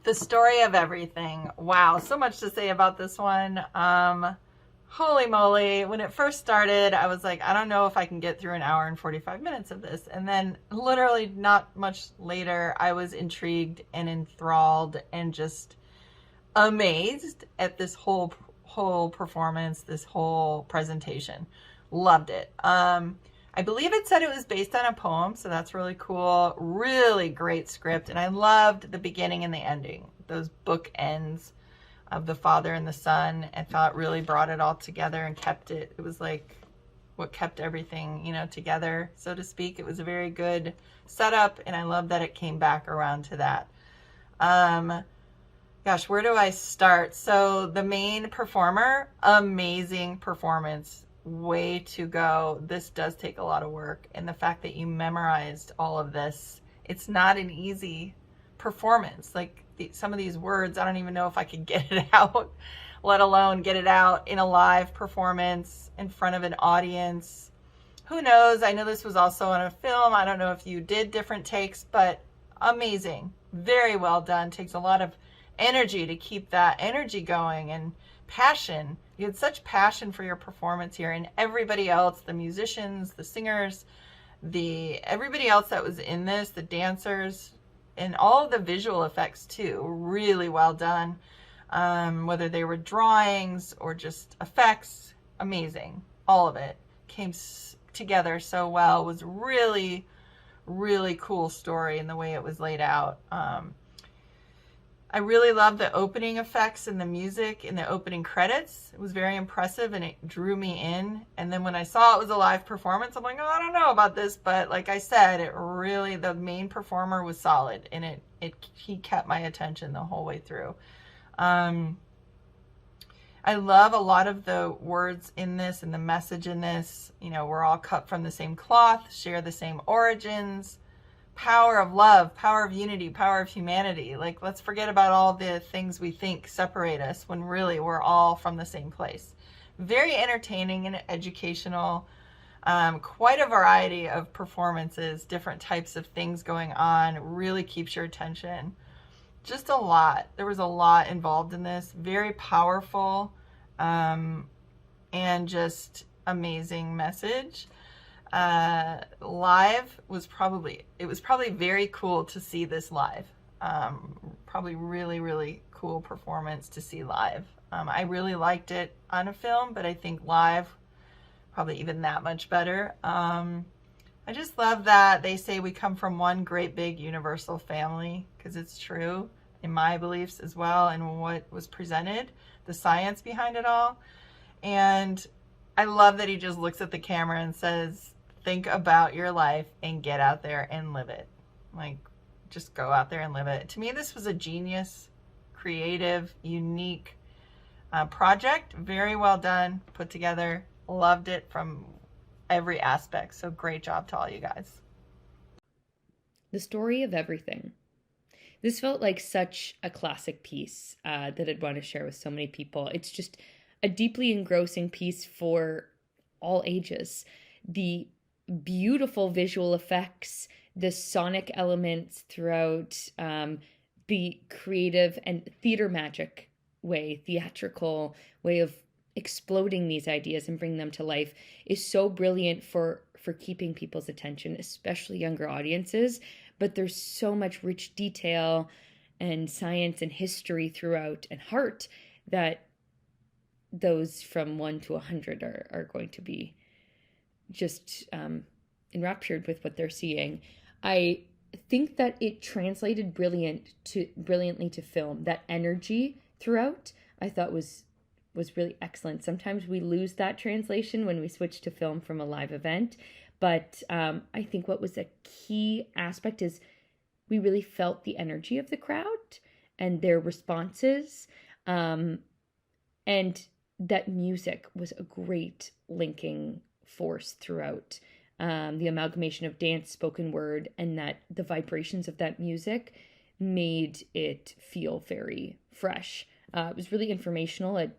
The story of everything. Wow, so much to say about this one. Holy moly. When it first started, I was like, I don't know if I can get through an hour and 45 minutes of this. And then literally not much later, I was intrigued and enthralled and just amazed at this whole performance, this whole presentation. Loved it. I believe it said it was based on a poem, so that's really cool. Really great script, and I loved the beginning and the ending. Those book ends of the father and the son, and thought really brought it all together and kept it. It was like what kept everything, together, so to speak. It was a very good setup, and I love that it came back around to that. Gosh, where do I start? So the main performer, amazing performance. Way to go. This does take a lot of work. And the fact that you memorized all of this, it's not an easy performance. Like some of these words, I don't even know if I could get it out, let alone get it out in a live performance in front of an audience. Who knows? I know this was also on a film. I don't know if you did different takes, but amazing. Very well done. Takes a lot of energy to keep that energy going and passion. You had such passion for your performance here, and everybody else, the musicians, the singers, everybody else that was in this, the dancers, and all of the visual effects too, really well done. Whether they were drawings or just effects, amazing. All of it came together so well. It was really, really cool story in the way it was laid out. I really love the opening effects and the music in the opening credits. It was very impressive and it drew me in. And then when I saw it was a live performance, I'm like, oh, I don't know about this. But like I said, the main performer was solid, and he kept my attention the whole way through. I love a lot of the words in this and the message in this. We're all cut from the same cloth, share the same origins. Power of love, power of unity, power of humanity. Like, let's forget about all the things we think separate us when really we're all from the same place. Very entertaining and educational. Quite a variety of performances, different types of things going on. Really keeps your attention. Just a lot. There was a lot involved in this. Very powerful and just amazing message. Live was probably very cool to see this live. Probably really, really cool performance to see live. I really liked it on a film, but I think live probably even that much better. I just love that they say we come from one great big universal family, because it's true in my beliefs as well, and what was presented, the science behind it all. And I love that he just looks at the camera and says, think about your life and get out there and live it. Like, just go out there and live it. To me, this was a genius, creative, unique project. Very well done, put together. Loved it from every aspect. So great job to all you guys. The story of everything. This felt like such a classic piece that I'd want to share with so many people. It's just a deeply engrossing piece for all ages. The beautiful visual effects, the sonic elements throughout, the creative and theatrical way of exploding these ideas and bringing them to life is so brilliant for keeping people's attention, especially younger audiences. But there's so much rich detail and science and history throughout, and heart, that those from 1 to 100 are going to be just enraptured with what they're seeing. I think that it translated brilliantly to film. That energy throughout, I thought was really excellent. Sometimes we lose that translation when we switch to film from a live event, but I think what was a key aspect is we really felt the energy of the crowd and their responses, and that music was a great linking force throughout. The amalgamation of dance, spoken word, and that the vibrations of that music made it feel very fresh. It was really informational. It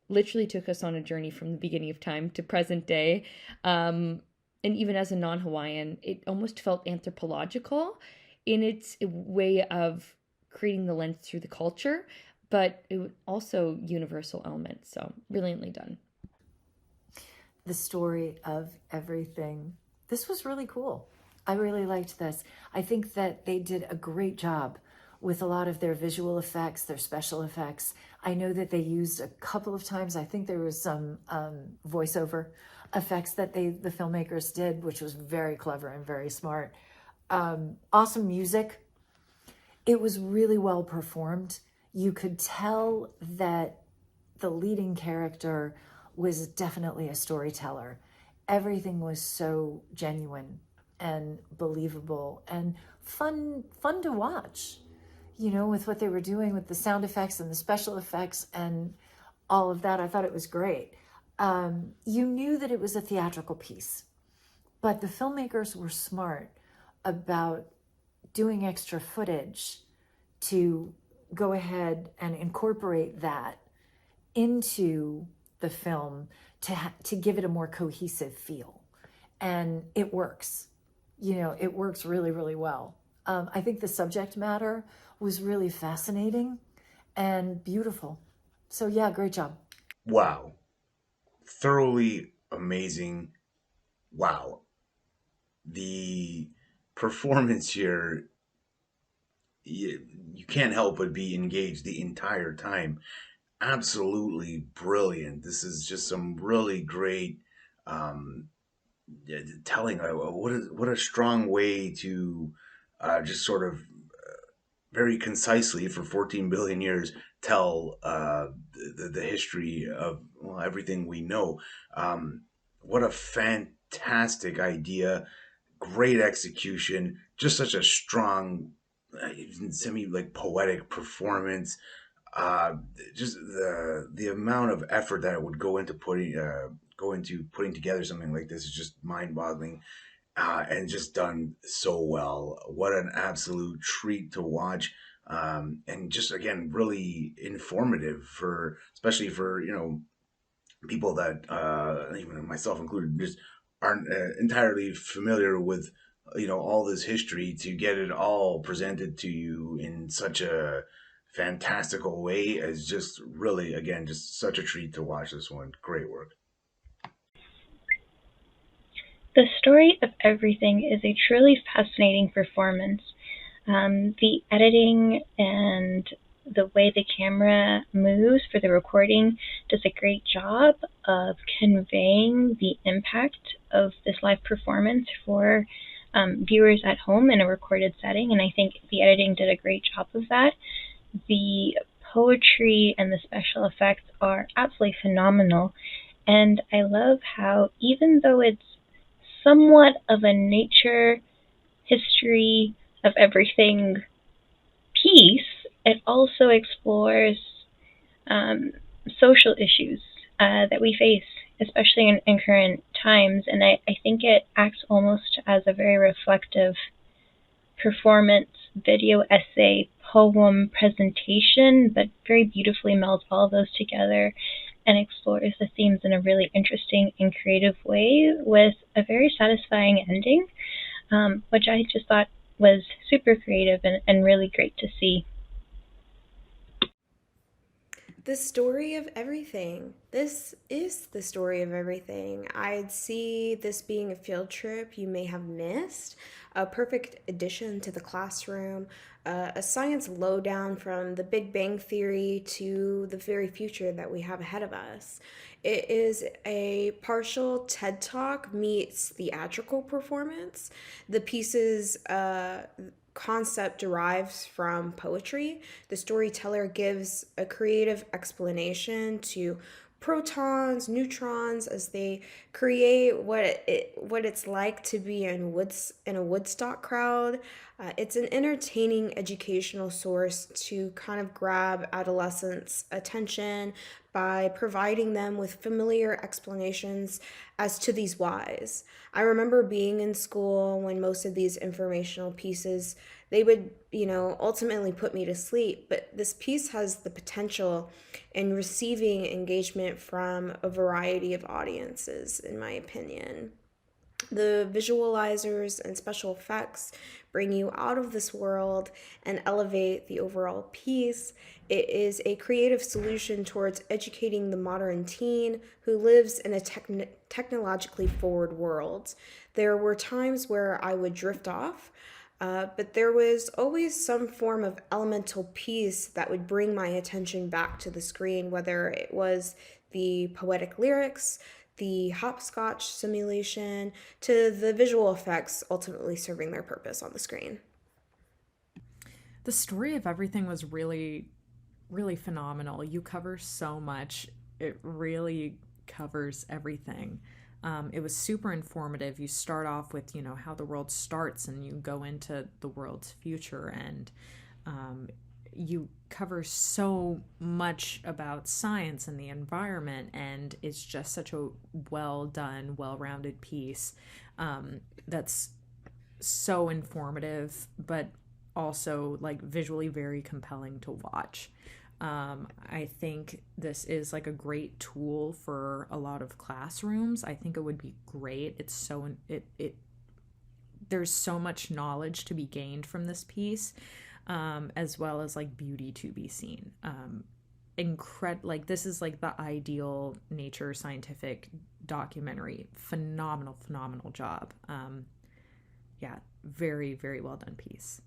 literally took us on a journey from the beginning of time to present day. And even as a non-Hawaiian, it almost felt anthropological in its way of creating the lens through the culture, but it was also universal elements. So brilliantly done. The story of everything. This was really cool. I really liked this. I think that they did a great job with a lot of their visual effects, their special effects. I know that they used a couple of times, I think there was some voiceover effects that the filmmakers did, which was very clever and very smart. Awesome music. It was really well performed. You could tell that the leading character was definitely a storyteller. Everything was so genuine and believable and fun to watch, with what they were doing with the sound effects and the special effects and all of that. I thought it was great. You knew that it was a theatrical piece, but the filmmakers were smart about doing extra footage to go ahead and incorporate that into the film to give it a more cohesive feel. And it works. It works really, really well. I think the subject matter was really fascinating and beautiful. So yeah, great job. Wow. Thoroughly amazing. Wow. The performance here, you can't help but be engaged the entire time. Absolutely brilliant. This is just some really great um, telling. What a strong way to just sort of very concisely for 14 billion years tell the history of, well, everything we know. What a fantastic idea. Great execution. Just such a strong, semi like poetic performance. uh, just the amount of effort that it would go into putting together something like this is just mind boggling, and just done so well. What an absolute treat to watch. And just again, really informative for, especially for, people that, even myself included, just aren't entirely familiar with, all this history, to get it all presented to you in such a fantastical way is just really, again, just such a treat to watch this one. Great work. The story of everything is a truly fascinating performance. The editing and the way the camera moves for the recording does a great job of conveying the impact of this live performance for viewers at home in a recorded setting, and I think the editing did a great job of that. The poetry and the special effects are absolutely phenomenal, and I love how, even though it's somewhat of a nature history of everything piece, it also explores um, social issues that we face, especially in current times. And I think it acts almost as a very reflective performance, video, essay, poem, presentation that very beautifully melds all of those together and explores the themes in a really interesting and creative way with a very satisfying ending, which I just thought was super creative and really great to see. The story of everything. This is the story of everything. I'd see this being a field trip you may have missed, a perfect addition to the classroom, a science lowdown from the Big Bang Theory to the very future that we have ahead of us. It is a partial TED Talk meets theatrical performance. The pieces concept derives from poetry. The storyteller gives a creative explanation to protons, neutrons as they create what it's like to be in a Woodstock crowd. It's an entertaining educational source to kind of grab adolescents' attention by providing them with familiar explanations as to these whys. I remember being in school when most of these informational pieces, they would, ultimately put me to sleep, but this piece has the potential in receiving engagement from a variety of audiences, in my opinion. The visualizers and special effects bring you out of this world and elevate the overall piece. It is a creative solution towards educating the modern teen who lives in a technologically forward world. There were times where I would drift off, but there was always some form of elemental piece that would bring my attention back to the screen, whether it was the poetic lyrics, the hopscotch simulation, to the visual effects ultimately serving their purpose on the screen. The story of everything was really, really phenomenal. You cover so much. It really covers everything. It was super informative. You start off with, how the world starts, and you go into the world's future, and you cover so much about science and the environment, and it's just such a well done, well-rounded piece that's so informative, but also like visually very compelling to watch. I think this is like a great tool for a lot of classrooms. I think it would be great. There's so much knowledge to be gained from this piece, as well as like beauty to be seen. Like this is like the ideal nature scientific documentary. Phenomenal job. Yeah, very, very well done piece.